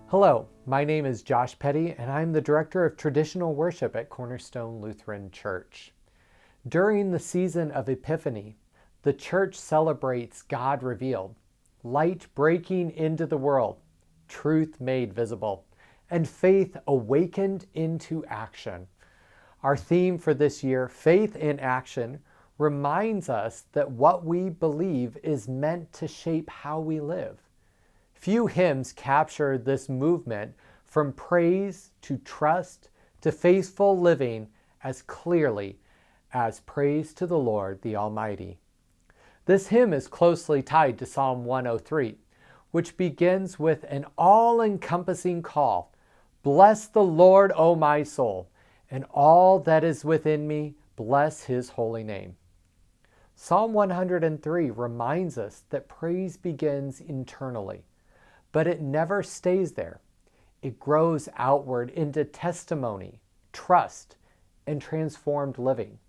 Hello, my name is Josh Petty, and I'm the Director of Traditional Worship at Cornerstone Lutheran Church. During the season of Epiphany, the church celebrates God revealed, light breaking into the world, truth made visible, and faith awakened into action. Our theme for this year, Faith in Action, reminds us that what we believe is meant to shape how we live. Few hymns capture this movement from praise to trust to faithful living as clearly as Praise to the Lord the Almighty. This hymn is closely tied to Psalm 103, which begins with an all-encompassing call, "Bless the Lord, O my soul, and all that is within me, bless his holy name." Psalm 103 reminds us that praise begins internally, but it never stays there. It grows outward into testimony, trust, and transformed living.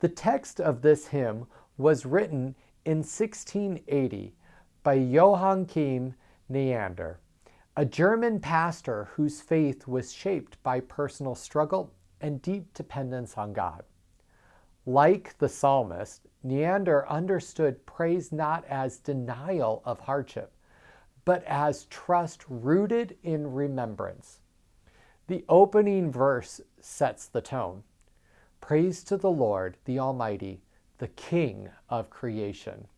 The text of this hymn was written in 1680 by Joachim Neander, a German pastor whose faith was shaped by personal struggle and deep dependence on God. Like the psalmist, Neander understood praise not as denial of hardship, but as trust rooted in remembrance. The opening verse sets the tone. Praise to the Lord, the Almighty, the King of creation.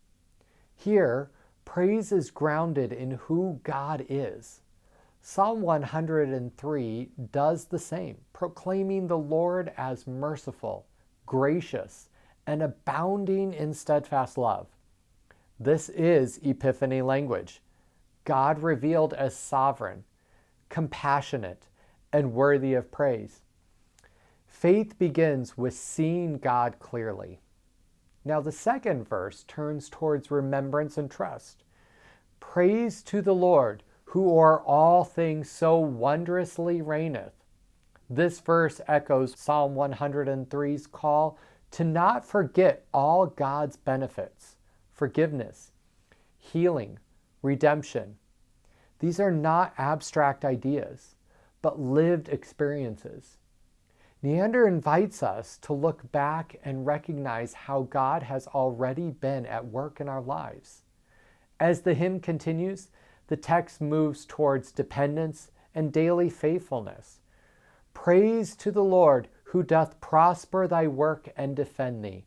Here, praise is grounded in who God is. Psalm 103 does the same, proclaiming the Lord as merciful, gracious, and abounding in steadfast love. This is Epiphany language. God revealed as sovereign, compassionate, and worthy of praise. Faith begins with seeing God clearly. Now the second verse turns towards remembrance and trust. Praise to the Lord, who o'er all things so wondrously reigneth. This verse echoes Psalm 103's call to not forget all God's benefits, forgiveness, healing, redemption. These are not abstract ideas, but lived experiences. Neander invites us to look back and recognize how God has already been at work in our lives. As the hymn continues, the text moves towards dependence and daily faithfulness. Praise to the Lord, who doth prosper thy work and defend thee.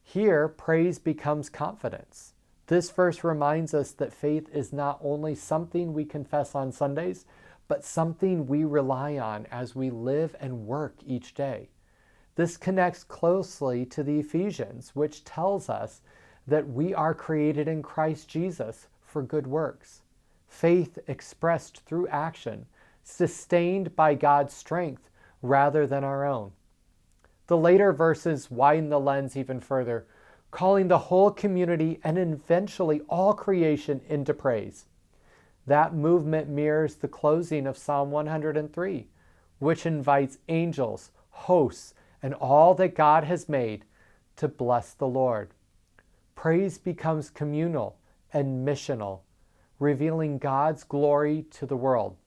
Here, praise becomes confidence. This verse reminds us that faith is not only something we confess on Sundays, but something we rely on as we live and work each day. This connects closely to the Ephesians, which tells us that we are created in Christ Jesus for good works. Faith expressed through action, sustained by God's strength rather than our own. The later verses widen the lens even further, calling the whole community and eventually all creation into praise. That movement mirrors the closing of Psalm 103, which invites angels, hosts, and all that God has made to bless the Lord. Praise becomes communal and missional, revealing God's glory to the world.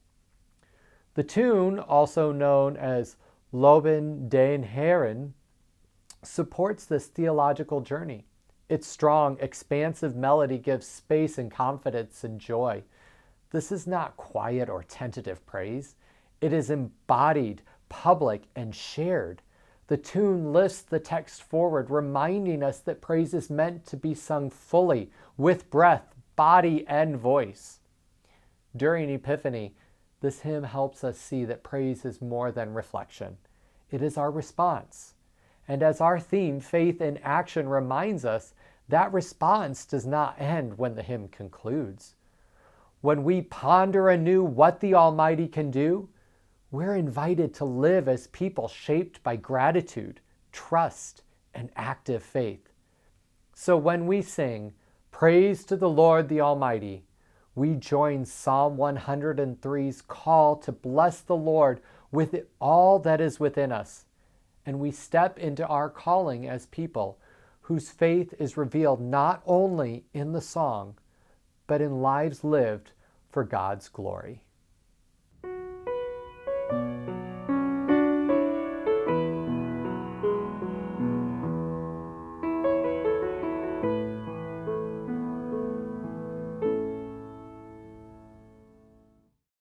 The tune, also known as Loben den Herren, supports this theological journey. Its strong, expansive melody gives space and confidence and joy. This is not quiet or tentative praise. It is embodied, public, and shared. The tune lifts the text forward, reminding us that praise is meant to be sung fully, with breath, body, and voice. During Epiphany, this hymn helps us see that praise is more than reflection. It is our response. And as our theme, Faith in Action, reminds us, that response does not end when the hymn concludes. When we ponder anew what the Almighty can do, we're invited to live as people shaped by gratitude, trust, and active faith. So when we sing, Praise to the Lord the Almighty, we join Psalm 103's call to bless the Lord with all that is within us, and we step into our calling as people whose faith is revealed not only in the song, but in lives lived for God's glory.